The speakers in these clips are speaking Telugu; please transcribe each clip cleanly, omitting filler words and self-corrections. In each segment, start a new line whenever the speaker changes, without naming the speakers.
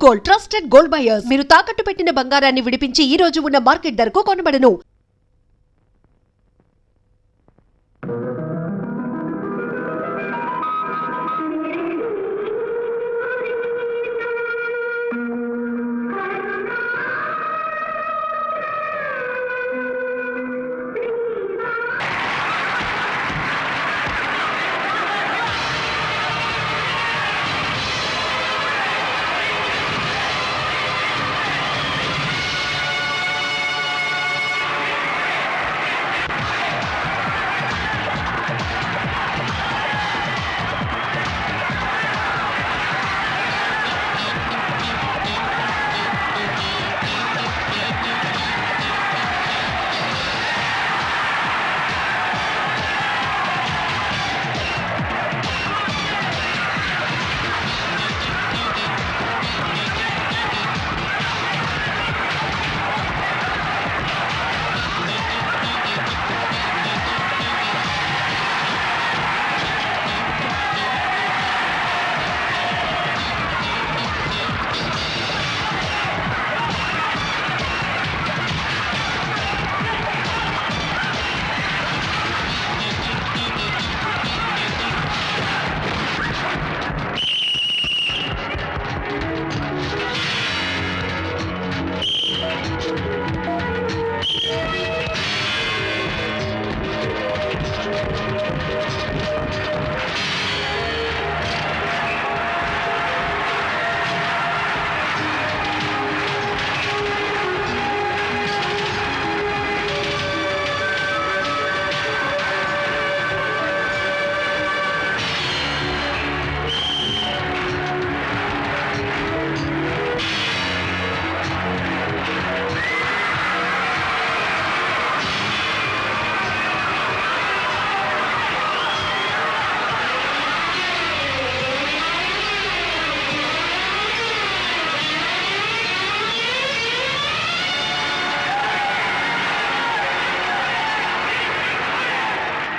Gold, trusted gold buyers. మీరు తాకట్టు పెట్టిన బంగారాన్ని విడిపించి ఈ రోజు ఉన్న మార్కెట్ ధరకు కొనబడను.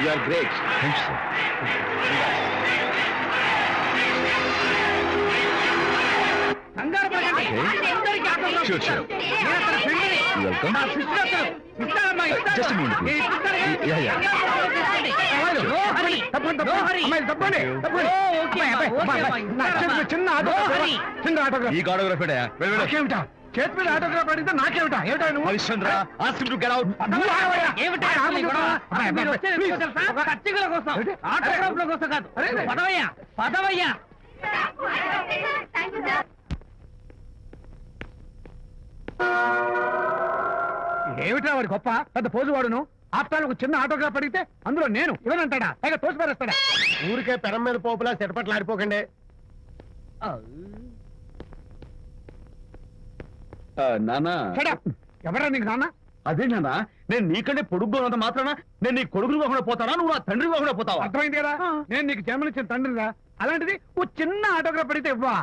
You are great. Thanks, sir. Okay. Sure, sure. You're welcome. Just a minute, please. Yeah, yeah. ఈ ఆటోగ్రాఫ్ చేతి మీద ఆటోగ్రాఫ్ అడిగితే నాకేమిటా ఏమిటా నువ్వు Harishchandra ask him to get out
కచ్చికల కోసం ఆటోగ్రాఫ్ల కోసం కాదు పదవయ్యా పదవయ్యా ఏమిటా వాడి గొప్ప పెద్ద పోజు వాడును ఆప్తాలు ఒక చిన్న ఆటోగ్రాఫ్ అడిగితే అందులో నేను ఇవ్వనంటాడా పైగా తోసి పారేస్తాడా
ఊరికే పెరం మీద పోపులా చెట్పట్లు ఆడిపోకండి నానా
ఎవరా నీకు నాన్న
అదే నానా నేను నీకంటే పొడుగ్గా ఉన్నంత మాత్రాన నేను నీ కొడుకుని కాకుండా పోతానా నువ్వు నా తండ్రి కాకుండా పోతావా
అర్థమైంది కదా నేను నీకు జన్మనిచ్చిన తండ్రిరా అలాంటిది ఓ చిన్న ఆటోగ్రాఫ్ అడిగితే ఇవ్వా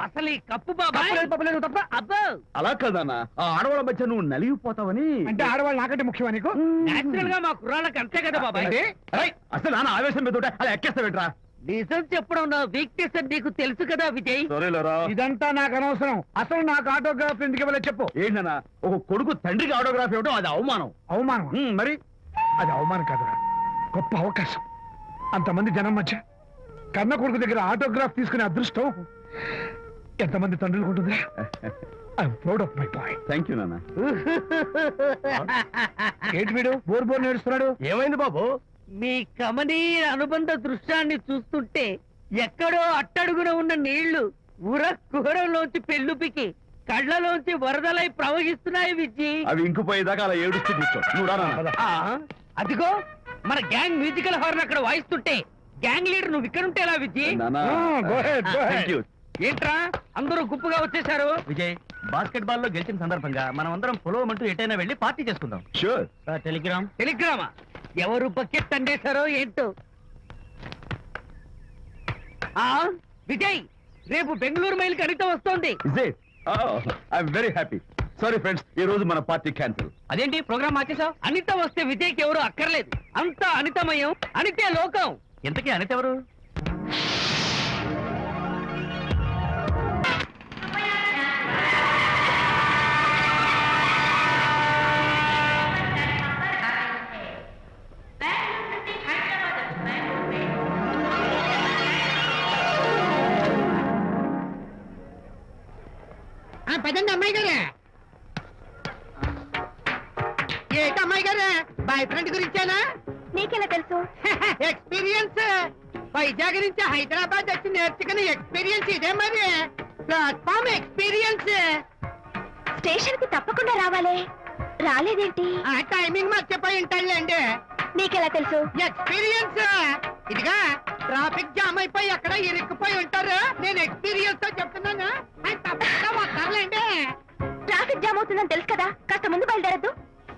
అసలు ఈ కప్పు బాబు తప్ప అబ్బో
అలా కదన్నా ఆ ఆడవాళ్ళ మధ్య నువ్వు నలిగిపోతావని
అంటే ఆడవాళ్ళు నాకంటే ముఖ్యమా నీకు నేచురల్ గా మా కుర్రాళ్ళకి అంతే కదా బాబాయ్
అసలు నాన్న ఆవేశం మీద ఉంటే అలా ఎక్కేస్తావేంట్రా
నిజం చెప్పడం నా వీక్నెస్ అని నీకు తెలుసు కదా విజయ్
సరేలేరా
ఇదంతా నాకు అనవసరం అసలు నాకు ఆటోగ్రాఫ్ ఎందుకు ఇవ్వలేదు చెప్పు
ఏంటన్నా ఒక కొడుకు తండ్రికి ఆటోగ్రాఫ్ ఇవ్వడం అది అవమానం
అవమానం
మరి
అది అవమానం కాదురా గొప్ప అవకాశం అంతమంది జనం మధ్య కన్న కొడుకు దగ్గర ఆటోగ్రాఫ్ తీసుకునే అదృష్టం ఎంతమంది తండ్రులకు ఉంటుందిరా I'm proud of my boy
thank you నాన్న
ఏంటి వీడు బోర్ బోర్ నేడుస్తున్నాడు
ఏమైంది బాబు
మీ కమనీయ అనుబంధ దృశ్యాన్ని చూస్తుంటే ఎక్కడో అట్టడుగున ఉన్న నీళ్లు ఉర కుహరంలోంచి పెళ్ళుపికి కళ్ళలోంచి వరదలై ప్రవహిస్తున్నాయి విజ్జి.
అవి ఇంకుపోయేదాకా అలా ఏడుస్తూ కూర్చో నువ్వు రా.
అదిగో మన గ్యాంగ్ మ్యూజికల్ హార్న్ అక్కడ వాయిస్తుంటే గ్యాంగ్ లీడర్ నువ్వు ఇక్కడ ఉంటే ఎలా విజ్జి? ఏంట్రా అందరూ గుంపుగా వచ్చేసారు?
విజయ్, బాస్కెట్ బాల్ లో గెలిచిన సందర్భంగా మనం అందరం పొలవమంటూ ఎటైనా వెళ్ళి పార్టీ చేసుకుందాం.
షూర్.
టెలిగ్రామా? ఎవరు బకెట్ అండేశారో ఏంటో. విజయ్, రేపు బెంగళూరు మైల్ కి అనిత వస్తోంది.
I'm very happy. Sorry friends, ఈ రోజు మన పార్టీ క్యాన్సిల్.
అదేంటి ప్రోగ్రామ్ మార్చేసావు? అనిత వస్తే విజయ్కి ఎవరు అక్కర్లేదు, అంతా అనితమయం, అనితే లోకం.
ఇంతకీ అనిత ఎవరు?
పదండి అమ్మాయి గారే. ఏంటి అమ్మాయి గారే, బాయ్ ఫ్రెండ్ గురించేనా?
నీకెలా తెలుసు?
ఎక్స్పీరియన్స్. వైజాగ్ నుంచి హైదరాబాద్ వచ్చి నేర్చుకునే ఎక్స్పీరియన్స్ ఇదే మరి. Platform experience.
స్టేషన్ కి తప్పకుండా రావాలే, రాలేదేంటి?
ఆ టైమింగ్ మర్చిపోయి ఉంటాడులేండి.
నీకెలా తెలుసు?
ఎక్స్పీరియన్స్. ఇదిగా ట్రాఫిక్ జామ్ అయిపోయి ఎక్కడ ఇరుక్కుపోయి ఉంటారు. నేను ఎక్స్పీరియన్స్ తో చెప్తున్నాను. ఆయన తప్పకుండా వస్తారులేండి.
ట్రాఫిక్ జామ్ అవుతుందని తెలుసు కదా, కాస్త ముందు బయలుదేరద్దు.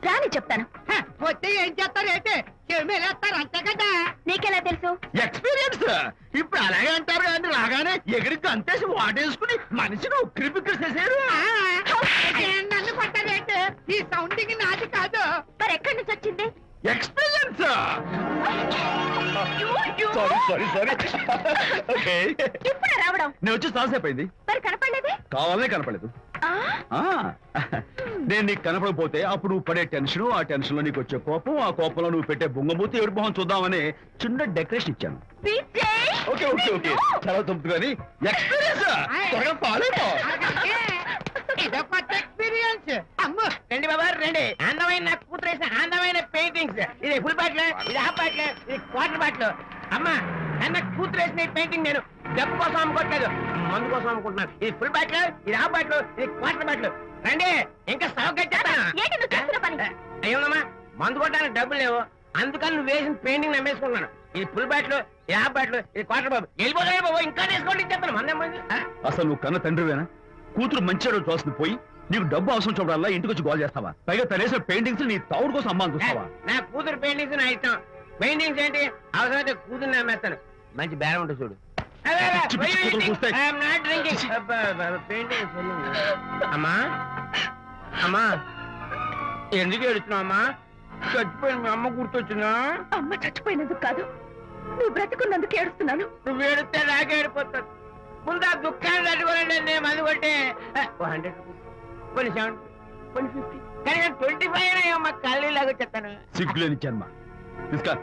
రాని చెప్తాను.
వస్తే ఏం చేస్తారు ఏంటి, చెమేలేస్తారు అంతే కదా.
నీకెలా తెలుసు?
ఎక్స్పీరియన్స్. ఇప్పుడు అలాగే అంటారు కానీ రాగానే ఎగిరికి అంతేసి వాటేసుకుని మనిషిని ఉక్కిరి బిక్కిరి చేసేరు.
నన్ను కొట్టారేంటి, ఈ సౌండింగ్ నాది కాదు.
మరి ఎక్కడి నుంచి వచ్చింది?
ఎక్స్పీరియన్స్. Sorry okay.
ఇప్పుడే రావడం?
నేను వచ్చి చాలాసేపు అయింది.
మరి కనపడలేదే?
కావాలనే కనపడలేదు.
ఆ?
ఆ, నేను నీకు కనపడకపోతే అప్పుడు నువ్వు పడే టెన్షన్, ఆ టెన్షన్ లో నీకు వచ్చే కోపం, ఆ కోపంలో నువ్వు పెట్టే బొంగమూతి ఏడు మొహం చూద్దామని చిన్న డెకరేషన్ ఇచ్చాను.
విజయ్!
ఓకే ఓకే ఓకే చాలా తప్పు కానీ ఎక్స్పీరియన్స్. త్వరగా ఫాలో అయిపో.
ఇదో కొత్త ఎక్స్పీరియన్స్. అమ్మో
రండి బాబా రండి. అందమైన నాకు కూతురు వేసిన అందమైన పెయింటింగ్స్. ఇది ఫుల్ బాటిల్, ఇది హాఫ్ బాటిల్, ఇది క్వార్టర్ బాటిల్. అమ్మా అన్న కూతురు వేసిన పెయింటింగ్ నేను డబ్బు కోసం అమ్ముకోవట్లేదు, మందు కోసం అమ్ముకుంటున్నాను. ఇది ఫుల్ బాటిల్, ఇది హాఫ్ బాటిల్, ఇది క్వార్టర్ బాటిల్. రండి ఇంకా
ఏంటి నువ్వు చేస్తున్న పని?
అయ్యోనమ్మా మందు కొట్టడానికి డబ్బులు లేవు, అందుకని నువ్వు వేసిన పెయింటింగ్ నమ్మేసుకున్నాను. ఇది ఫుల్ బాటిల్, ఇది హాఫ్ బాటిల్, ఇది క్వార్టర్ బాబు. వెళ్ళిపోతాయి బాబు, ఇంకా తీసుకోండి చెప్తాను. మంది
అసలు నువ్వు కన్న తండ్రివేనా? కూతురు మంచి రోజు చూస్తుంది పోయి నీకు డబ్బు అవసరం చూడాలా ఇంటికి వచ్చి గోల్ చేస్తావా? పైగా తనేసిన పెయింటింగ్స్ నీ తౌడు కోసం అమ్మాని చూస్తావా?
నా కూతురు పెయింటింగ్స్ నా ఇష్టం. పెయింటింగ్స్ ఏంటి అవసరమైతే కూతురు నమ్మేస్తాను. మంచి బేరం ఉంటుంది చూడు.
పిచ్చి పిచ్చి కూతురు చూస్తే.
అమ్మా అమ్మా ఎందుకు ఏడుస్తున్నావు అమ్మా? చచ్చిపోయిన మీ అమ్మ గుర్తొచ్చిందా?
అమ్మ చచ్చిపోయినందుకు కాదు, నువ్వు బ్రతికున్నందుకు ఏడుస్తున్నాను.
నువ్వు ఏడితే నాకే ఏడిపోతాను. ముందు ఆ దుఃఖాన్ని తట్టుకోనండి. నేను మంది కొట్టే 100 కొన్ని 70 కొన్ని 50 కానీ 25 అమ్మ కళ్ళు లాగా చెప్తాను.
సిగ్గులేని జన్మ. తీసుకో.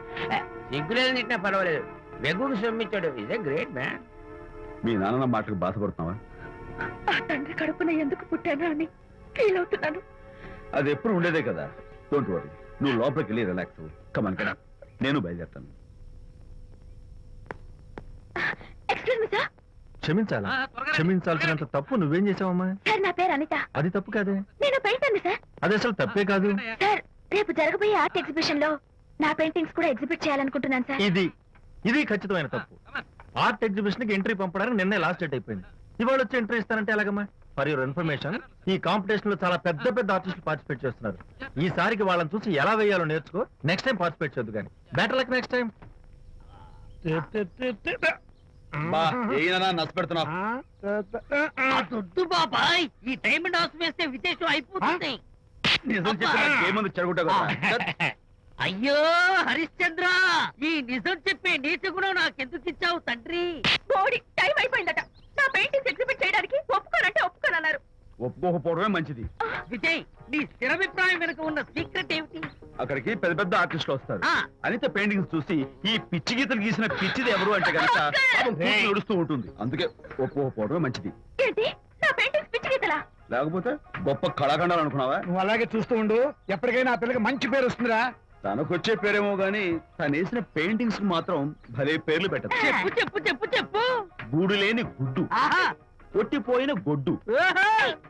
సిగ్గులేదు తిట్టినా పర్వాలేదు, వెగుకు సొమ్మించాడు. ఇదే గ్రేట్ మ్యాన్.
మీ నాన్న మాటకు బాధపడుతున్నావా?
ఆ తండ్రి కడుపున ఎందుకు పుట్టాను అని ఫీల్ అవుతున్నాను.
అది ఎప్పుడు ఉండేదే కదా. డోంట్ వరీ, నువ్వు లోపలికి వెళ్ళి రిలాక్స్ అవ్వు. కమాన్ కదా, నేను బయలుదేరుతాను.
Excuse me sir.
క్షమించాలా? క్షమించాల్సినంత తప్పు నువ్వేం చేసావమ్మా?
సార్ నా పేరు అనిత.
అది తప్పు కాదే.
నేను పెయింటర్ సార్.
అది అసలు తప్పే కాదు.
సార్ రేపు జరగబోయే ఆర్ట్ ఎగ్జిబిషన్ లో నా పెయింటింగ్స్ కూడా ఎగ్జిబిట్ చేయాలనుకుంటున్నాను సార్.
ఇది ఖచ్చితమైన తప్పు. ఆర్ట్ ఎగ్జిబిషన్ కి ఎంట్రీ పంపడానికి నిన్నే లాస్ట్ డేట్ అయిపోయింది. ఇవాళ వచ్చి ఎంట్రీ ఇస్తానంటే ఎలాగమ్మా? ఫర్ యువర్ ఇన్ఫర్మేషన్, ఈ కాంపిటీషన్ లో చాలా పెద్ద పెద్ద ఆర్టిస్టులు పార్టిసిపేట్ చేస్తున్నారు. ఈసారికి వాళ్ళని చూసి ఎలా వేయాలో నేర్చుకో. నెక్స్ట్ టైం పార్టిసిపేట్ చేయొద్దు కానీ. Better luck next time.
నష్టపెడుతున్నావు.
దొడ్డు బాబాయ్, ఈ డైమండ్ హౌస్ వేస్తే విదేశం అయిపోతుంది.
నిజం చెప్పినా ఏముంది చెడగొట్టా కదా.
అయ్యో హరిశ్చంద్ర, ఈ నిజం చెప్పే నీతి గుణం నాకెందుకు ఇచ్చావు తండ్రి?
బోడి టైం అయిపోయిందట. నా పెయింటింగ్స్ ఎగ్జిబిట్ చేయడానికి ఒప్పుకోనంటే ఒప్పుకోనన్నారు.
ఒప్పుకోకపోవడమే మంచిది.
విజయ్, నీ స్థిరాభిప్రాయం వెనుక ఉన్న సీక్రెట్ ఏమిటి?
అక్కడికి పెద్ద పెద్ద ఆర్టిస్టులు వస్తారు.
ఆ.
అనిత పెయింటింగ్స్ చూసి ఈ పిచ్చి గీతలు గీసిన పిచ్చిది ఎవరు అంటే కనుక నడుస్తూ ఉంటుంది. అందుకే ఒప్పుకోకపోవడమే మంచిది.
ఏంటి నా పెయింటింగ్స్ పిచ్చి గీతలా?
లేకపోతే గొప్ప కళాఖండాలు అనుకున్నావా?
నువ్వు అలాగే చూస్తూ ఉండు, ఎప్పటికైనా ఆ పిల్లకి మంచి పేరు వస్తుందిరా.
తనకొచ్చే పేరేమో గాని తను వేసిన పెయింటింగ్స్ మాత్రం భలే పేర్లు పెట్టదు.
చెప్పు చెప్పు చెప్పు చెప్పు.
గూడు లేని గుడ్డు,
ఆహా,
కొట్టిపోయిన గొడ్డు,
ఓహో,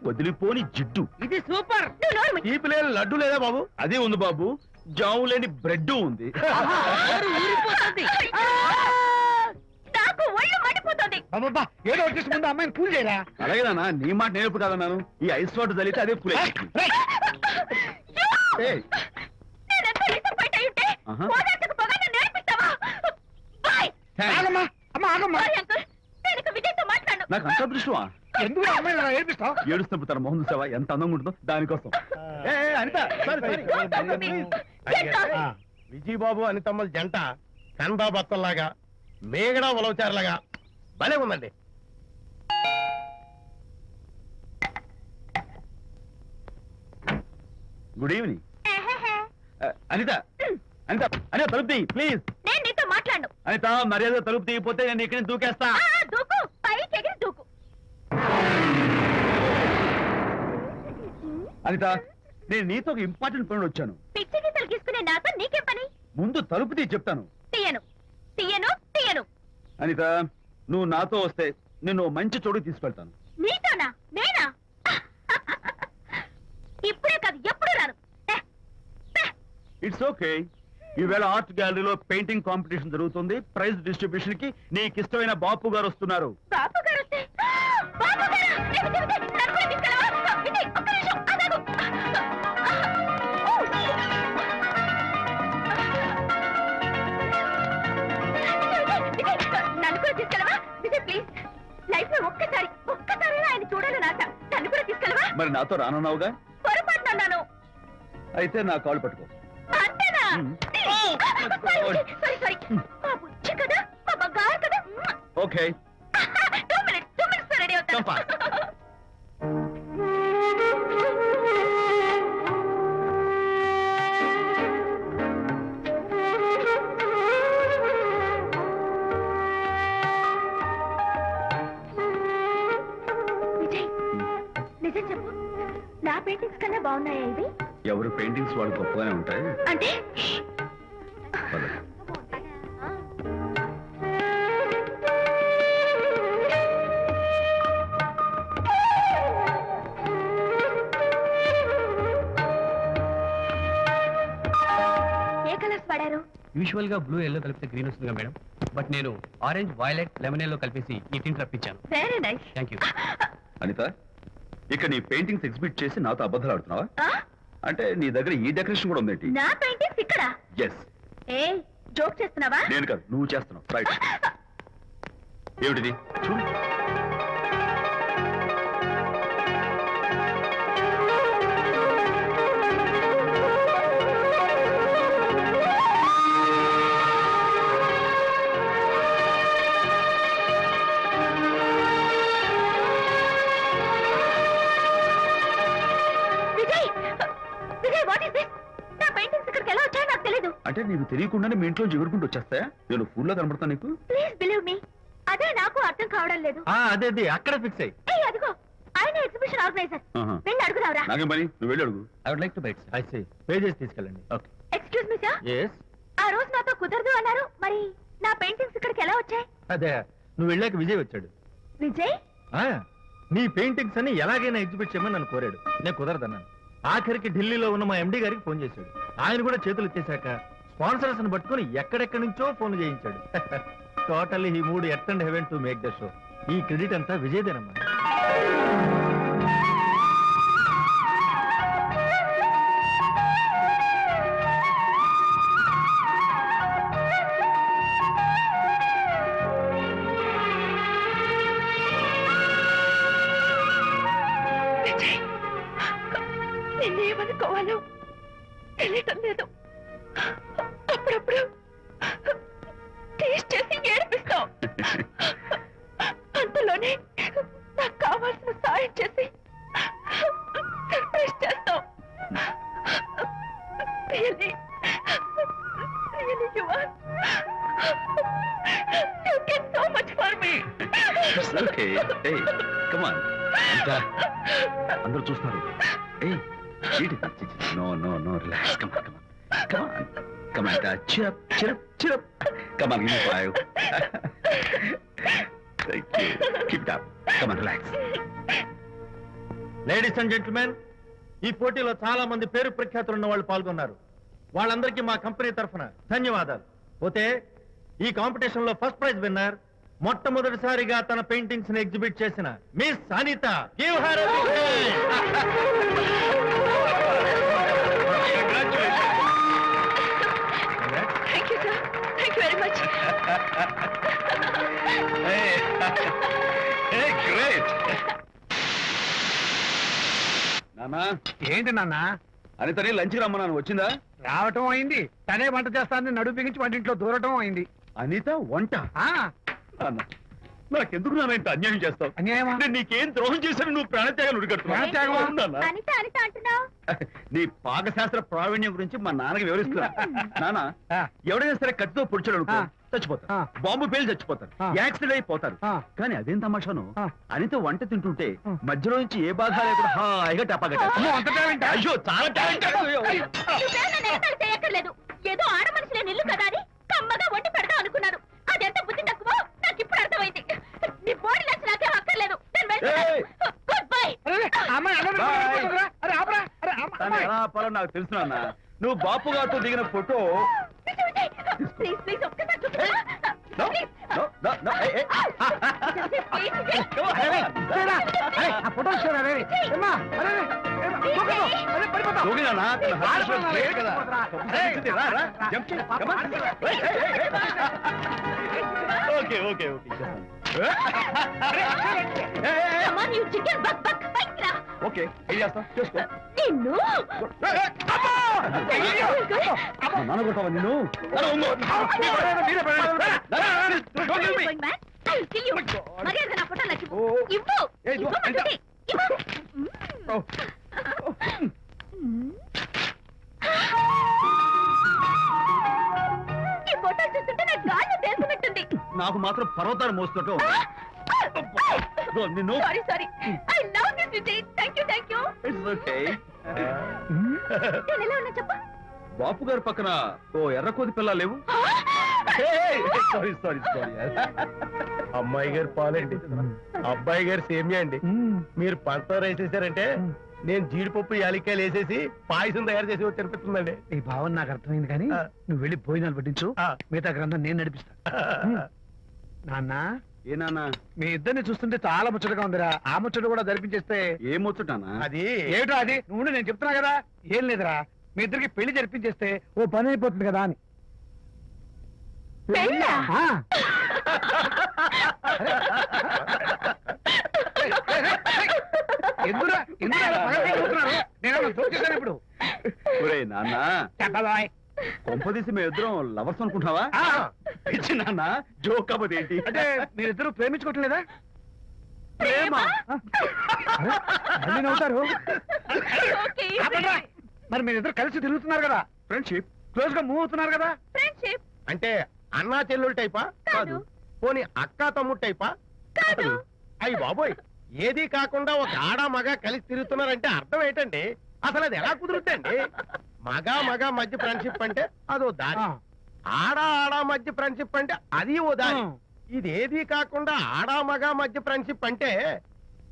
వదిలిపోని జిడ్డు,
ఇది సూపర్.
నువ్వు నోరు మూయి.
తీపి లేని లడ్డు లేదా బాబు? అదే ఉంది బాబు. జాము లేని బ్రెడ్ ఉంది.
ఆహా, నోరు ఊరిపోతుంది.
ఆ! నాకు ఒళ్ళు మండిపోతుంది.
బాబా ఏదో వచ్చేసి ముందు అమ్మాయిని పూజ చేయరా.
అలాగే నాన్న, నీ మాట నేర్పు కాదన్నాను. ఈ ఐస్ వాటర్ తలితే అదే పులే.
నేనెంత disappoint అయి ఉంటే
ఆహా.
ఓదార్చకు పోగా నన్ను నేర్పిస్తావా? బాయ్.
ఆగమ్మా, అమ్మ ఆగమ్మా.
Bye uncle. నేను ఇక విజయ్తో మాట్లాడను.
నాకు అంత అదృష్టమా?
ఎందుకు ఆ అమ్మాయిని అలా ఏడిపిస్తావు?
ఏడుస్తున్నప్పుడు తన మొహం చూసావా ఎంత అందంగా ఉంటుందో? దానికోసం. అనిత
ఏంటో?
విజయబాబు అనితమ్మల జంట కన్బా బత్తల్లాగా మేగడ ఉలవచారులాగా భలే ఉందండి.
Good evening. అనిత అనిత అనిత తలుపు తీయి ప్లీజ్.
నేను నీతో మాట్లాడను.
అనిత మర్యాద తలుపు తీయకపోతే నేను ఇక్కడి నుంచి దూకేస్తా.
దూకు, పైకి ఎగిరి దూకు.
అనిత, నేను నీతో ఒక ఇంపార్టెంట్ పని వచ్చాను.
పిచ్చి గీతలు గీసుకునే నాతో నీకేం పని?
ముందు తలుపు తీ చెప్తాను.
తీయను తీయను తీయను.
అనిత, నువ్వు నాతో వస్తే నిన్ను ఓ మంచి చోటు తీసుకెళ్తాను.
నీతోనా? నేనా? ఇప్పుడే కాదు ఎప్పుడు రాను.
It's okay. ఈవేళ ఆర్ట్ గ్యాలరీలో పెయింటింగ్ కాంపిటీషన్ జరుగుతుంది. ప్రైజ్ డిస్ట్రిబ్యూషన్ కి నీకు ఇష్టమైన బాపు గారు వస్తున్నారు.
బాపు గారు వస్తే బాపు గారా? విజయ్, విజయ్, నన్ను కూడా తీసుకెళ్ళవా? విజయ్, ఒక్క నిమిషం ఆగు. విజయ్, నన్ను కూడా తీసుకెళ్ళవా? విజయ్ ప్లీజ్, లైఫ్ లో ఒక్కసారి ఆయన చూడాలని ఆశ. నన్ను కూడా తీసుకెళ్ళవా?
మరి నాతో రానున్నావుగా?
పొరపాటున అన్నాను.
అయితే నా కాలు పట్టుకో.
అంతేనా? Sorry sorry. మా బుజ్జి కదా, మా బంగారు కదా.
ఓకే.
2 minutes రెడీ అవుతాను.
Come fast.
విజయ్, నిజం చెప్పు, నా పెయింటింగ్స్ కన్నా బాగున్నాయా ఇవి?
ఎవరు పెయింటింగ్స్ వాళ్ళు గొప్పగానే ఉంటాయి.
అంటే
పద.
ఏ కలర్స్ వాడారు?
యూజువల్ గా బ్లూ ఎల్లో కలిపితే గ్రీన్ వస్తుందిగా మేడం, బట్ నేను ఆరెంజ్ వైలెట్ లెమన్ ఎల్లో కలిపేసి ఈ టింట్ రప్పించాను.
Very nice.
Thank you.
Anitha, ఇక నీ పెయింటింగ్స్ ఎగ్జిబిట్ చేసి నాతో అబద్ధాలు ఆడుతున్నావా? అంటే నీ దగ్గర ఈ డెకరేషన్ కూడా ఉందేంటి?
నా పెయింటింగ్స్ ఇక్కడ?
ఎస్.
ఏ జోక్ చేస్తున్నావా?
నేను కాదు, నువ్వు చేస్తున్నావు. రైట్. ఏమిటిది? చూడు.
Vijay, Vijay, what is this? నా పెయింటింగ్స్ ఇక్కడికి ఎలా వచ్చాయో నాకు తెలీదు.
అంటే నీకు తెలియకుండానే మీ ఇంట్లో ఎగురుకుంటూ వచ్చేస్తాయా? నేను ఫుల్ లో కనబడతాను నీకు?
ప్లీజ్ బిలీవ్ మీ, అదే నాకు అర్థం కావడం లేదు.
అదే అక్కడ ఫిక్స్ అయ్యి.
ఏయ్ అదిగో, ఆయన ఎగ్జిబిషన్ ఆర్గనైజర్.
ఆహా.
వెళ్ళి అడుగుదావరా?
నాకేం పని, నువ్వు వెళ్ళి అడుగు.
I would like to bite.
I see. Pages తీసుకెళ్ళండి.
Okay.
Excuse me sir,
yes.
ఆ రోజు నాతో కుదరదు అన్నారు, మరి నా పెయింటింగ్స్ ఇక్కడికి ఎలా వచ్చాయి?
అదే నువ్వు వెళ్ళాక విజయ్ వచ్చాడు.
విజయ్?
ఆ, నీ పెయింటింగ్స్ అని ఎలాగైనా ఎగ్జిబిట్ చేయమని నన్ను కోరాడు. నేను కుదరదన్నాను. ఆఖరికి ఢిల్లీలో ఉన్న మా ఎండి గారికి ఫోన్ చేశాడు. ఆయన కూడా చేతులు ఎత్తేశాక స్పాన్సర్స్ ని పట్టుకుని ఎక్కడెక్కడి నుంచో ఫోన్ చేయించాడు. Totally he mood earth and heaven to make the show. ఈ క్రెడిట్ అంతా విజయ్దేనమ్మా.
విజయ్, నిన్నేమనుకోవాలో తెలియటం లేదు. అప్పుడప్పుడు టేస్ట్ చేసి ఏడిపిస్తావు. అంతలోనే నాకు కావాల్సిన సాయం చేసి సర్ప్రైజ్ చేస్తావు. Really, really you are. You get so much for me.
It's okay. Hey, come on. అంతా అందరూ చూస్తున్నారు. ఏయ్, no no no, relax. Come on, come on, come on. Cheer up cheer up cheer up. Come on, give me 5. Thank you. Keep it up. Come on, relax.
Ladies and gentlemen, ఈ పోటీలో చాలా మంది పేరు ప్రఖ్యాతులు ఉన్న వాళ్ళు పాల్గొన్నారు. వాళ్ళందరికీ మా కంపెనీ తరఫున ధన్యవాదాలు. పోతే ఈ కాంపిటీషన్ లో ఫస్ట్ ప్రైజ్ విన్నర్, మొట్టమొదటిసారిగా తన పెయింటింగ్స్ ని ఎగ్జిబిట్ చేసిన miss Anitha. Give her a big hand.
Thank you, sir. Thank you very much.
Great. నానా,
ఏంటి నాన్న?
అనితని లంచ్కి రమ్మన్నాను, వచ్చిందా?
రావటం అయింది, తనే వంట చేస్తానని నడుపు బిగించి వంటింట్లో దూరటం అయింది.
అనిత వంట?
ఆ
నాన్న, నాకెందుకు నాన్న ఇంత అన్యాయం చేస్తావు?
అన్యాయమా?
నేను నీకేం ద్రోహం చేశాను? నువ్వు ప్రాణత్యాగం
ప్రాణత్యాగమా?
అనిత అనిత అంటున్నావు?
నీ పాకశాస్త్ర ప్రావీణ్యం గురించి మా నాన్నకి వివరిస్తున్నా. నాన్న,
ఆ.
ఎవడైనా సరే కత్తితో పొడిచాడు అనుకో,
ఆ.
చచ్చిపోతారు,
ఆ.
బాంబు పేలి చచ్చిపోతారు,
ఆ.
యాక్సిడెంట్ అయిపోతారు.
ఆ.
కానీ అదేం తమాషాను,
ఆ.
అనిత వంట తింటుంటే
ఆ.
మధ్యలో నుంచి ఏ బాధ లేకుండా హాయిగా టపాకట్టేస్తారు.
అమ్మో, అంత talent ఆ?
అయ్యో చాలా టాలెంట్.
నువ్వేం నన్ను ఎగతాళి చేయక్కర్లేదు. ఏదో ఆడ మనుషులే నిల్లు కదా అని కమ్మగా వండి పెడదాం అనుకున్నాను. అదెంత బుద్ధి తక్కువ నాకు ఇప్పుడు అర్థమైంది. నీ బాడీ లెన్స్ నాకేం అక్కర్లేదు. నేను వెళ్తున్నాను.
ఏయ్.
Good bye.
అరే, అమ్మాయి, అలా
Bye.
కుదరదురా? అరే, ఆపరా. అరే,
తను ఎలా ఆపాలో నాకు తెలుసు నాన్న. నువ్వు బాపు గారితో దిగిన ఫోటో
ప్లీజ్ ప్లీజ్ ఒక్కసారి
No,
చూపించు.
no, no, no, hey, hey. Come on,
అరే,
come on.
చూడరా. అరే, ఆ ఫోటో చూడరా, అరే. ఏమ్మా, అరే, అరే, ఏమ్మా, దూకదు. అరే, పడిపోతావు.
దూకినానా? తన హస్బెండ్
ఆడపిల్ల
లేడు కదా.
ఏయ్,
తప్పు రా, రా. Jump చేయి. Come on. Hey, hey, hey, hey. Okay, okay, okay. Hey, hey, hey.
Come on, you chicken buck buck. పైకి రా.
Okay, ఏం చేస్తావు? చేసుకో.
నిన్ను
Hey, hey. అమ్మా! మా నాన్న కొడతావా నిన్ను? అరే, ఉంగో.
మీరే పడండి.
Don't leave me.
going back. I'll kill you. మర్యాదగా నా ఫోటో నాకు
ఓ.
ఇవ్వు.
ఏ, ఇదిగో,
ఇవ్వమంటుంది. ఇవ్వు.
Oh.
ఈ ఫోటో చూస్తుంటే నాకు గాల్లో తేలుతున్నట్టుంది.
నాకు మాత్రం పర్వతాలు మోస్తున్నట్టు ఉంది. ఇదిగో, నిన్ను
sorry sorry. I love this Vijay. Thank you thank you.
It's okay.
నేను ఎలా ఉన్నా చెప్పు.
బాపు గారి పక్కన ఓ ఎర్ర కోతి పిల్ల లేవు? Sorry sorry sorry.
అమ్మాయి గారు పాలండి, అబ్బాయి గారు సేమియా అండి. మీరు పంచదార వేసేసారంటే నేను జీడిపప్పు యాలిక్కాయలు వేసేసి పాయసం తయారు చేసి తినిపిస్తుందండి.
ఈ భావన నాకు అర్థమైంది కానీ
ఆ.
నువ్వు వెళ్ళి భోజనాలు పట్టించు,
ఆ.
మిగతా గ్రంథం నేను నడిపిస్తా. నాన్న,
ఏ నాన్న,
మీ ఇద్దరిని చూస్తుంటే చాలా ముచ్చటగా ఉందిరా. ఆ ముచ్చట కూడా జరిపించేస్తే
ఏం ముచ్చటానా?
అది
ఏమిటో అది. నువ్వు నేను చెప్తున్నా కదా. ఏం లేదురా, మీ ఇద్దరికి పెళ్లి జరిపించేస్తే ఓ పని అయిపోతుంది కదా అని.
పెళ్ళా?
ఆ. ఎందుకురా ఎందుకు అలా పగలగొట్టుకుంటున్నారు? నేనేమన్నా దోచేశాను ఇప్పుడు?
ఒరేయ్ నాన్న,
చెప్పబాయ్.
కొంపదీసి మేము ఇద్దరం లవర్స్ అనుకుంటావా?
ఆ.
ఇచ్చి నాన్న, జోక్ కాబట్టి ఏంటి?
అంటే మీరిద్దరు ప్రేమించుకోవట్లేదా?
ప్రేమ.
అరే, మళ్ళీ నవ్వుతారు.
ఓకే.
ఆపండ్రా. మరి మీరిద్దరు కలిసి తిరుగుతున్నారు కదా,
ఫ్రెండ్షిప్.
క్లోజ్ గా మూవ్ అవుతున్నారు కదా.
ఫ్రెండ్షిప్
అంటే అన్నా చెల్లెలు టైపా?
కాదు.
పోనీ అక్కా తమ్ముడు టైపా?
కాదు.
అయ్యి బాబోయ్, ఏది కాకుండా ఒక ఆడ మగ కలిసి తిరుగుతున్నారంటే అర్థం ఏంటండి? అసలు అది ఎలా కుదురుద్దండి? మగ మగ మధ్య ఫ్రెండ్షిప్ అంటే అదో దారి,
ఆ.
ఆడ ఆడ మధ్య ఫ్రెండ్షిప్ అంటే అది ఓ దారి.
ఆ.
ఇది ఏది కాకుండా ఆడ మగ మధ్య ఫ్రెండ్షిప్ అంటే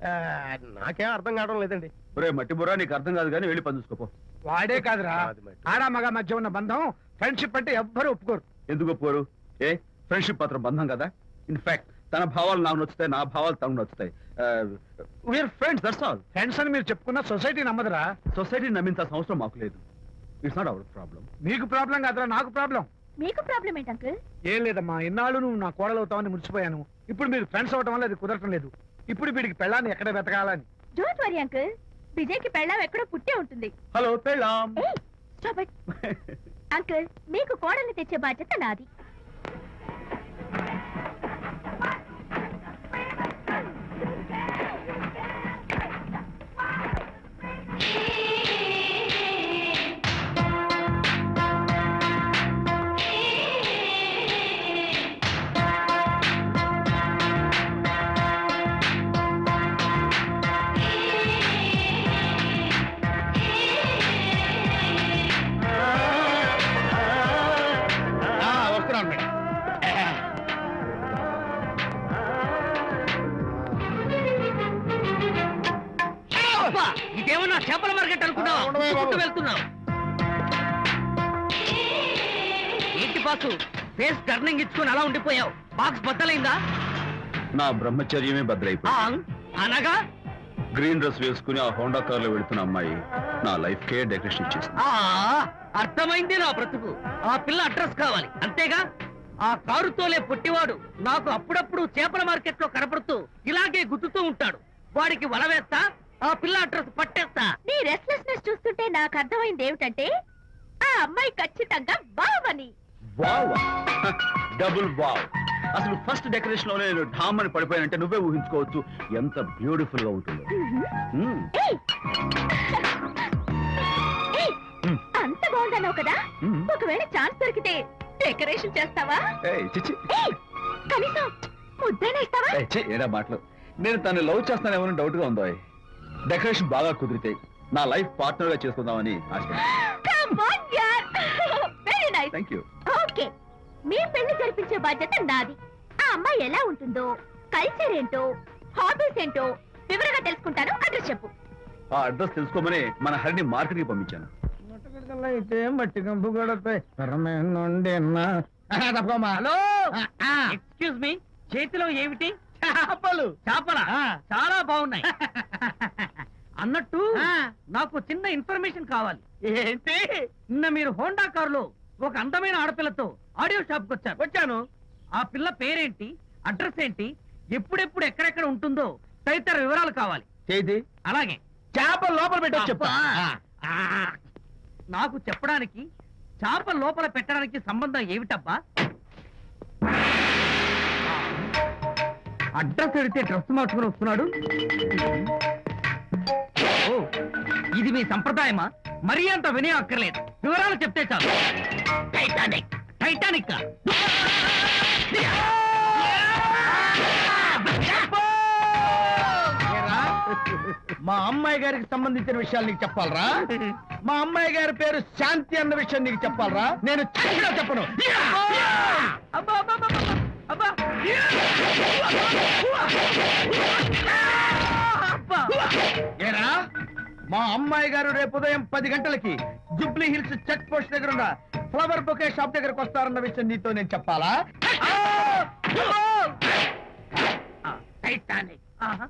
ఆ, నాకేం అర్థం కావడం లేదండి.
ఒరే మట్టి బుర్రా, నీకు అర్థం కాదు కానీ వెళ్ళి పని చూసుకోపో.
వాడే కాదురా,
అది మరి.
ఆడ మగ మధ్య ఉన్న బంధం ఫ్రెండ్షిప్ అంటే ఎవ్వరు ఒప్పుకోరు.
ఎందుకు ఒప్పుకోరు? ఏ ఫ్రెండ్షిప్ మాత్రం బంధం కదా. ఇన్ఫాక్ట్ తన భావాలు నాకు నచ్చుతాయి, నా భావాలు తనకు నచ్చుతాయి. We're friends, that's all.
Friends అని మీరు చెప్పుకున్న సొసైటీ నమ్మదురా.
సొసైటీ నమ్మించాల్సిన అవసరం మాకు లేదు. It's not our problem.
మీకు ప్రాబ్లం కాదురా, నాకు ప్రాబ్లం.
మీకు ప్రాబ్లం ఏంటి అంకుల్?
ఏం లేదమ్మా, ఇన్నాళ్ళు నువ్వు నా కోడలు అవుతావని మురిసిపోయాను. ఇప్పుడు మీరు ఫ్రెండ్స్ అవటం వల్ల అది కుదరటం లేదు. ఇప్పుడు వీడికి పెళ్ళాన్ని ఎక్కడ వెతకాలని.
Don't worry uncle. విజయ్కి పెళ్ళాం ఎక్కడో పుట్టే ఉంటుంది.
హలో పెళ్ళాం.
ఏయ్, stop it. అంకుల్, మీకు కోడల్ని తెచ్చే బాధ్యత నాది.
వస్తున్నాను మేడం.
ఇదేమన్నా చేపల మార్కెట్ అనుకున్నావా?
ఉండవే బాబు.
చుట్టూ వెళ్తున్నావు ఏంటి బాసు? ఫేస్ టర్నింగ్ ఇచ్చుకొని అలా ఉండిపోయావు. బాక్స్ బద్దలైందా?
నా బ్రహ్మచర్యమే బద్దలైపోయింది.
అనగా
గ్రీన్ డ్రెస్ వేసుకుని ఆ హోండా కార్ లో వెళుతున్న అమ్మాయి నా లైఫ్ కే డెకరేషన్ ఇచ్చేసింది.
అర్థమైంది నా బ్రతుకు. ఆ పిల్ల అడ్రస్ కావాలి అంతేగా. ఆ కారుతోలే పుట్టివాడు నాకు అప్పుడప్పుడు చేపల మార్కెట్ లో కనపడుతూ ఇలాగే గుద్దుతూ ఉంటాడు. వాడికి వల వేస్తా, ఆ పిల్ల అడ్రస్ పట్టేస్తా.
నీ రెస్ట్లెస్నెస్ చూస్తుంటే నాకు అర్థమైంది ఏమిటంటే ఆ అమ్మాయి ఖచ్చితంగా బావని.
Wow, double wow. అసలు ఫస్ట్ డెకరేషన్ లోనే నేను ఢామ్ అని పడిపోయానంటే నువ్వే ఊహించుకోవచ్చు ఎంత బ్యూటిఫుల్ గా ఉంటుందో. మ్మ్.
ఏయ్! ఏయ్! అంత బాగుందన్నావు కదా,
మ్మ్.
ఒకవేళ ఛాన్స్ దొరికితే డెకరేషన్ చేస్తావా
ఏయ్, చిచ్చి
ఏయ్, కనీసం ముద్దైనా ఇస్తావా
ఏయ్, ఛీ, ఏరా మాటలు. నేను తను లవ్ చేస్తానేమో డౌట్ గా ఉందో. డెకరేషన్ బాగా కుదిరితే నా లైఫ్ పార్ట్నర్ గా చేసుకుందామని ఆశ.
Come on, yaar. Very nice.
Thank you.
Okay మీ పెళ్లి జరిపించే బాధ్యత నాది. ఆ అమ్మాయి ఎలా ఉంటుందో, కల్చర్ ఏంటో, హాబీస్ ఏంటో వివరంగా తెలుసుకుంటాను. అడ్రస్ చెప్పు.
ఆ అడ్రస్ తెలుసుకోమని మన హరిని మార్కెట్ కి పంపించాను.
అయితే మట్టి కంపు కొడతాయి
హలో ఎక్స్క్యూజ్ మీ, చేతిలో ఏమిటి? చేపలు. చేపల చాలా బాగున్నాయి. అన్నట్టు నాకు చిన్న ఇన్ఫర్మేషన్ కావాలి. ఏంటి? నిన్న మీరు హోండా కారులో ఒక అందమైన ఆడపిల్లతో ఆడియో షాప్ కు వచ్చాను. ఆ పిల్ల పేరేంటి, అడ్రస్ ఏంటి, ఎప్పుడెప్పుడు ఎక్కడెక్కడ ఉంటుందో తదితర వివరాలు కావాలి.
చేతి
అలాగే
చేప లోపల పెట్టి చెప్తా.
నాకు చెప్పడానికి చేప లోపల పెట్టడానికి సంబంధం ఏమిటబ్బా? అడ్రస్ అడిగితే డ్రెస్ మార్చుకుని వస్తున్నాడు. ఓ, ఇది మీ సంప్రదాయమా? మరీ అంత వినయం అక్కర్లేదు, వివరాలు చెప్తే చాలు. టైటానిక్. టైటానిక్
మా అమ్మాయి గారికి సంబంధించిన విషయాలు నీకు చెప్పాలరా? మా అమ్మాయి గారి పేరు శాంతి అన్న విషయం నీకు చెప్పాలరా? నేను చచ్చినా చెప్పను.
అబ్బా అబ్బా అబ్బా, అబ్బా అబ్బా.
ఏరా, మా అమ్మాయి గారు రేపు ఉదయం 10 గంటలకి జుబ్లీ హిల్స్ చెక్ పోస్ట్ దగ్గర ఉన్న ఫ్లవర్ బొకే షాప్ దగ్గరకు వస్తారన్న విషయం నీతో నేను చెప్పాలా?
టైటానిక్. ఆహా.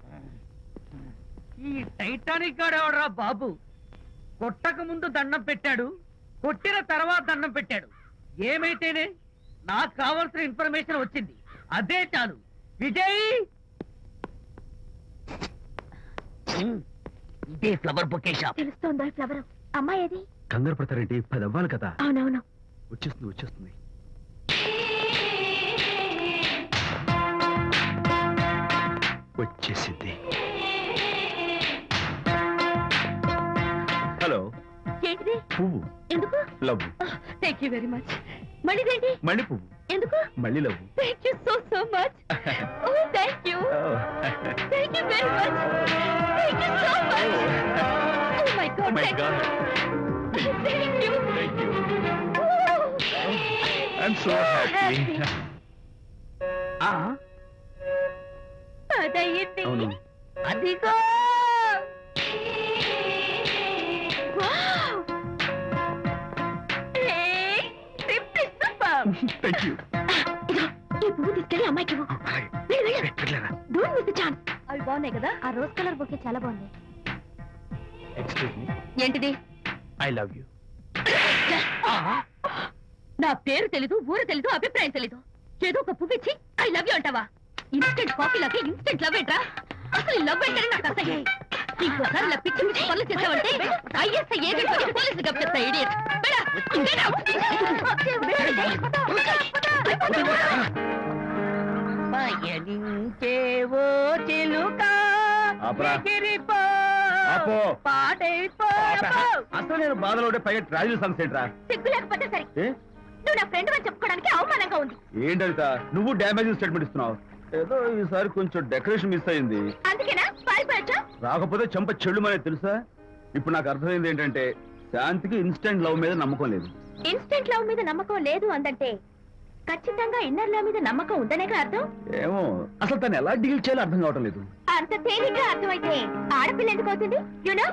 ఈ టైటానిక్ గాడెవడరా బాబు? కొట్టక ముందు దండం పెట్టాడు, కొట్టిన తర్వాత దండం పెట్టాడు. ఏమైతేనే నాకు కావాల్సిన ఇన్ఫర్మేషన్ వచ్చింది, అదే చాలు. విజయ్, ఇదే ఫ్లవర్ బొకే షాప్.
తెలుస్తోందా ఫ్లవర్? అమ్మాయి ఏది?
కంగారు పడతారేంటి? 10 అవ్వాలి కదా.
అవునవును.
వచ్చేస్తుంది వచ్చేస్తుంది. వచ్చేసింది. హలో.
ఏంటిది?
పువ్వు.
ఎందుకు?
Love.
Thank you very much. మళ్ళీదేంటి?
మళ్ళీ పువ్వు.
ఎందుకు?
మళ్ళీ love.
Thank you so much. Oh thank you. Thank you very much. Thank you so much. Oh my God.
My God.
Thank you.
Thank you. I'm so happy.
అదయ్యింది.
అవును.
అదిగో. Wow. Hey, simply super.
Thank you.
ఈ పువ్వు తీసుకెళ్ళి అమ్మాయికి ఇవ్వు. వెళ్ళు, వెళ్ళు. Don't miss the chance. అవి బాగున్నాయి కదా? ఆ రోజ్ కలర్ బొకే చాలా బాగుంది.
Excuse me.
ఏంటిది?
I love you.
నా పేరు తెలీదు, ఊరు తెలీదు, అభిప్రాయం తెలీదు. ఏదో ఒక పువ్వు ఇచ్చి ఐ లవ్ యూ అంటావా? ఇన్స్టెంట్ కాఫీ లాగే ఇన్స్టెంట్ లవ్ ఏంట్రా? అసలు లవ్ ఏంటని నాకు అసహ్యం. ఇంకోసారి ఇలా పిచ్చి పిచ్చి పనులు చేసావంటే ఐఎస్ఐ ఏజెంట్ వచ్చి పోలీసులు కప్పిస్తా. ఇడియట్.
పయనించేవో చిలుక
ఆపరా.
ఎగిరిపో,
ఆపో.
పాడైపో.
అసలు నేను బాధలో ఉంటే పైగా ట్రాజెడీ సాంగ్స్ ఏంట్రా?
సిగ్గు లేకపోతే సరే.
ఏ?
నువ్వు నా ఫ్రెండ్ అని చెప్పుకోవడానికి అవమానంగా ఉంది.
ఏంటంట నువ్వు డ్యామేజింగ్ స్టేట్మెంట్ ఇస్తున్నావు? ఏదో ఈసారి కొంచెం డెకరేషన్ మిస్ అయింది.
అందుకేనా పారిపోయొచ్చా?
రాకపోతే చెంప చెల్లుమనే తెలుసా? ఇప్పుడు నాకు అర్థమైంది ఏంటంటే శాంతికి ఇన్స్టెంట్ లవ్ మీద నమ్మకం లేదు.
ఇన్స్టెంట్ లవ్ మీద నమ్మకం లేదు అందంటే ఖచ్చితంగా ఇన్నర్ లవ్ మీద నమ్మకం ఉందనేగా అర్థం.
ఏమో అసలు తను ఎలా డీల్ చేయాలో అర్థం కావటం లేదు.
అంత తేలిగ్గా అర్థమైతే ఆడపిల్ల ఎందుకు అవుతుంది? యునో,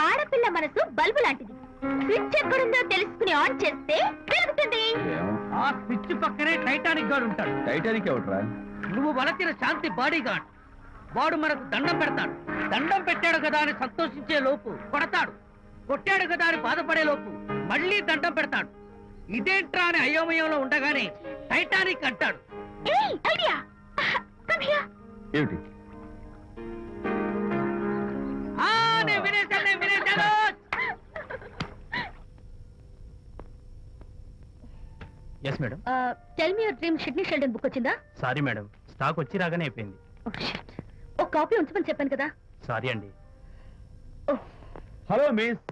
ఆడపిల్ల మనసు బల్బు లాంటిది. స్విచ్ ఎక్కడుందో తెలుసుకుని ఆన్ చేస్తే పెరుగుతుంది.
ఏమో.
ఆ స్విచ్ పక్కనే టైటానిక్ గాడు ఉంటాడు.
టైటానిక్ ఎవట్రా?
నువ్వు వలచిన శాంతి బాడీ గార్డ్. వాడు మనకు దండం పెడతాడు. దండం పెట్టాడు కదా అని సంతోషించే లోపు కొడతాడు. కొట్టాడు కదా అని బాధపడే లోపు మళ్ళీ దండం పెడతాడు. ఇదేంట్రా అని అయోమయంలో ఉండగానే టైటానిక్ అంటాడు.
ఏయ్, ఐడియా. Come here.
ఏమిటి?
నేను వినేశాను.
Yes madam.
Tell me your dream Sidney Sheldon book వచ్చిందా?
సారీ మేడం, స్టాక్ వచ్చి రాగానే అయిపోయింది.
ఒక కాపీ ఉంచమని చెప్పాను కదా.
సారీ అండి.
Hello miss.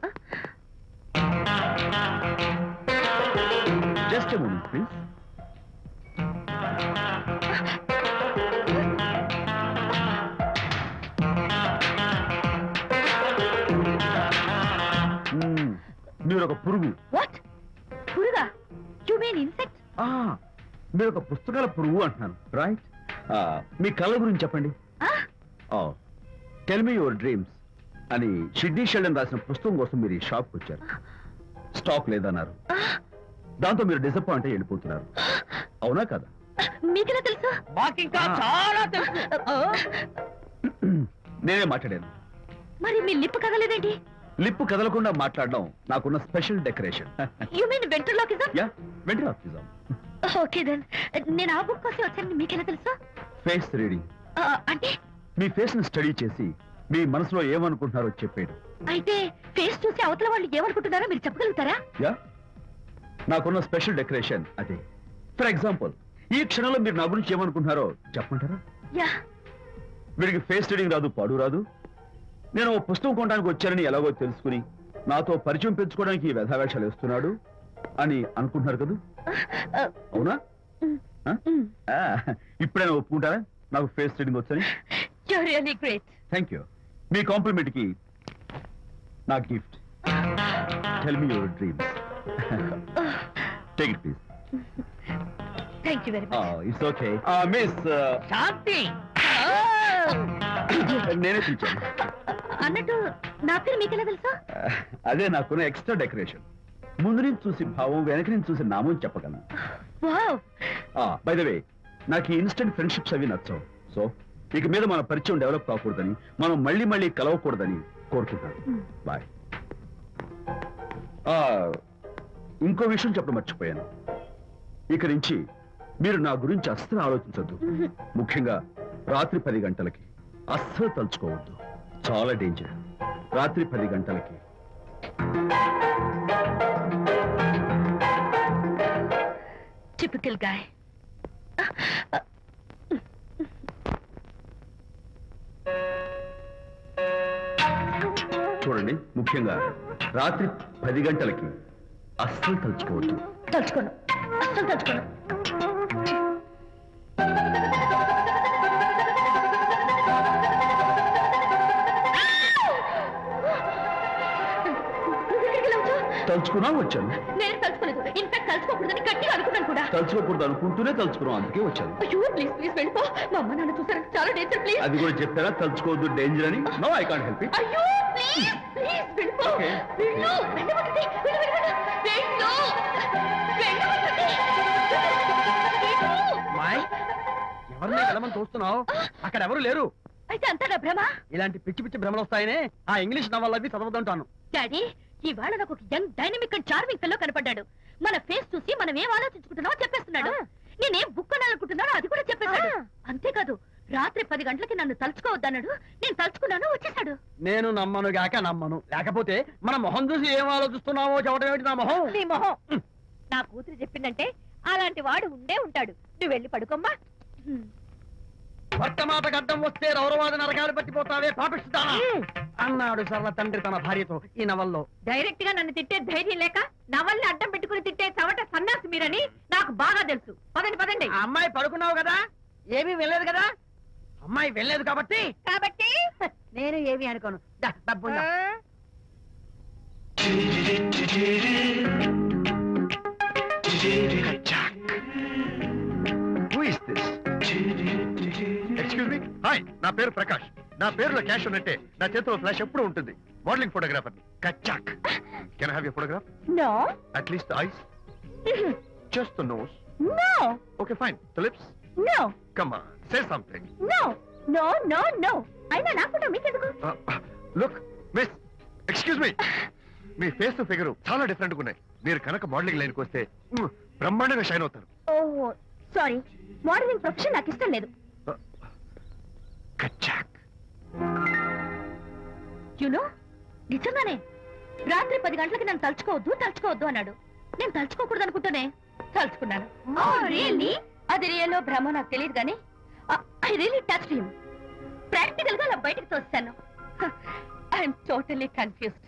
Just just moment please. మీరు ఒక పురుగు.
వాట్? పురుగా? You mean insect?
మీరు ఒక పుస్తకాల పురుగు అంటున్నాను, రైట్? మీ కళ గురించి చెప్పండి. టెల్ మీ యువర్ డ్రీమ్స్ అని షిడ్నీ షెల్డన్ రాసిన పుస్తకం కోసం మీరు ఈ షాప్కి వచ్చారు. స్టాక్ లేదన్నారు. దాంతో మీరు డిసప్పాయింట్ అయ్యి వెళ్ళిపోతున్నారు, అవునా కదా?
మీకెలా తెలుసు?
మాకింకా చాలా తెలుసు.
నేనే మాట్లాడాను.
మరి మీ లిప్ కదలేదేంటి?
లిప్పు కదలకుండా మాట్లాడడం నాకున్న special decoration.
You mean ventriloquism?
Yeah, ventriloquism.
Okay then. నేను ఆ బుక్ కోసం వచ్చానని మీకెలా తెలుసు?
Face reading.
అంటే
మీ ఫేస్ ని స్టడీ చేసి మీ మనసులో ఏమనుకుంటున్నారో చెప్పేయడం.
అయితే ఫేస్ చూసి అవతల వాళ్ళు ఏమనుకుంటున్నారో మీరు చెప్పగలుగుతారా?
యా, నాకున్న స్పెషల్ డెకరేషన్ అదే. ఫర్ ఎగ్జాంపుల్, ఈ క్షణంలో మీరు నా గురించి ఏమనుకుంటున్నారో చెప్పమంటారా?
యా.
వీడికి ఫేస్ రీడింగ్ రాదు, పాడు రాదు. నేను ఓ పుస్తకం కొనడానికి వచ్చానని ఎలాగో తెలుసుకుని నాతో పరిచయం పెంచుకోవడానికి ఈ వ్యధావేషాలు వేస్తున్నాడు అని అనుకుంటున్నారు కదా, అవునా? ఇప్పుడైనా ఒప్పుకుంటారా నాకు ఫేస్ రీడింగ్ వచ్చని?
You are really great.
Thank you. మీ కాంప్లిమెంట్ కి నా gift. Tell me your dreams. Take it please.
Thank you very much.
It's okay. Miss
Shanti.
నేనే పిలిచాను.
అన్నట్టు నా పేరు మీకెలా తెలుసా?
అదే నాకున్న ఎక్స్ట్రా డెకరేషన్. ముందు నుంచి చూసి భావం, వెనక నుంచి చూసి నామం చెప్పగలను.
వావ్.
బై ద వే, నాకు ఈ ఇన్స్టెంట్ ఫ్రెండ్షిప్స్ అవి నచ్చవు. సో ఇక మీద మన పరిచయం డెవలప్ కాకూడదని, మనం మళ్ళీ మళ్ళీ కలవకూడదని కోరుకుంటాను. బాయ్. ఇంకో విషయం చెప్పడం మర్చిపోయాను. ఇక నుంచి మీరు నా గురించి అస్సలు ఆలోచించొద్దు. ముఖ్యంగా రాత్రి 10 గంటలకి అస్సలు తలుచుకోవద్దు. చాలా డేంజర్. రాత్రి 10 గంటలకి.
Typical guy.
చూడండి, ముఖ్యంగా రాత్రి 10 గంటలకి అస్సలు తలుచుకోవద్దు.
తలుచుకోను, అస్సలు తలుచుకోను.
తలుచుకున్నా వచ్చాను.
నేను తలుచుకోలేదు. ఇన్ఫాక్ట్ తలుచుకోకూడదని గట్టిగా అనుకున్నాను కూడా.
తలుచుకోకూడదు అనుకుంటూనే తలుచుకున్నాం, అందుకే వచ్చాను.
అయ్యో ప్లీజ్ ప్లీజ్ వెళ్ళిపో. మా అమ్మ నాన్న చూసారంటే చాలా డేంజర్. ప్లీజ్.
అది కూడా చెప్పారా తలుచుకోవద్దు డేంజర్ అని? No, I can't help it.
అయ్యో ప్లీజ్ ప్లీజ్ వెళ్ళిపో.
Okay.
వెళ్ళు. వెళ్ళమంటుంది. వెళ్ళు వెళ్ళు వెళ్ళు. వెళ్ళమంటుంది.
మాయ్, ఎవరిని వెళ్ళమని చూస్తున్నావు? అక్కడ ఎవరు లేరు.
అయితే అంతా నా భ్రమ.
ఇలాంటి పిచ్చి పిచ్చి భ్రమలు వస్తాయనే ఆ ఇంగ్లీష్ నవల్ అవి చదవదంటాను.
డాడీ, ఇవాళ నాకు ఒక young dynamic and charming fellow కనపడ్డాడు. మన ఫేస్ చూసి మనం ఏం ఆలోచించుకుంటున్నామో చెప్పేస్తున్నాడు. నేనేం బుక్ కొనాలనుకుంటున్నానో అది కూడా చెప్పేశాడు. అంతేకాదు, రాత్రి 10 గంటలకి నన్ను తలుచుకోవద్దన్నాడు. నేను తలుచుకున్నాను, వచ్చేసాడు.
నేను నమ్మను గాక నమ్మను. లేకపోతే మన మొహం చూసి ఏం ఆలోచిస్తున్నావో చెప్పడం ఏమిటి నా మొహం?
నీ మొహం. నా కూతురు చెప్పిందంటే అలాంటి వాడు ఉండే ఉంటాడు. నువ్వు వెళ్ళి పడుకోమ్మా.
భర్త మాట గడ్డం వస్తే రౌరవాద నరకాలు పట్టిపోతావే పాపిస్తానా అన్నాడు సరళ తండ్రి తన భార్యతో ఈ నవల్లో.
డైరెక్ట్ గా నన్ను తిట్టే ధైర్యం లేక నవల్ని అడ్డం పెట్టుకుని తిట్టే చవట సన్నాసి మీరని నాకు బాగా తెలుసు. పదండి పదండి.
ఆ అమ్మాయి పడుకున్నావు కదా, ఏమీ వెళ్ళలేదు కదా. అమ్మాయి వెళ్ళలేదు కాబట్టి నేను ఏమీ అనుకోను. దా, డబ్బు ఉందా?
Excuse me. హాయ్, నా పేరు ప్రకాష్. నా పేరులో క్యాష్ ఉన్నట్టే నా చేతిలో ఫ్లాష్ ఎప్పుడు ఉంటుంది. మోడలింగ్ ఫోటోగ్రాఫర్ కచ్చాక్. Can I have your photograph?
No.
At least the eyes, just the nose.
No.
Okay fine. The lips.
No.
Come on, say something.
No no no no. అయినా నా ఫోటో మీకెందుకు?
Look miss, excuse me. మీ ఫేస్ ఫిగర్ చాలా డిఫరెంట్ గా ఉన్నాయి. మీరు కనుక మోడలింగ్ లైన్కి వస్తే బ్రహ్మాండంగా షైన్ అవుతారు.
ఓహో సారీ, మోడలింగ్ ప్రొఫెషన్ నాకు ఇష్టం లేదు.
కచ్చాక్.
యునో, నిజంగానే రాత్రి 10 గంటలకి నన్ను తలుచుకోవద్దు అన్నాడు. నేను తలుచుకోకూడదు అనుకుంటూనే తలుచుకున్నాను. అది రియల్లో భ్రమ నాకు తెలియదు కానీ I really touch him. Practical గా అలా బయటకు తోస్తాను. I'm totally confused.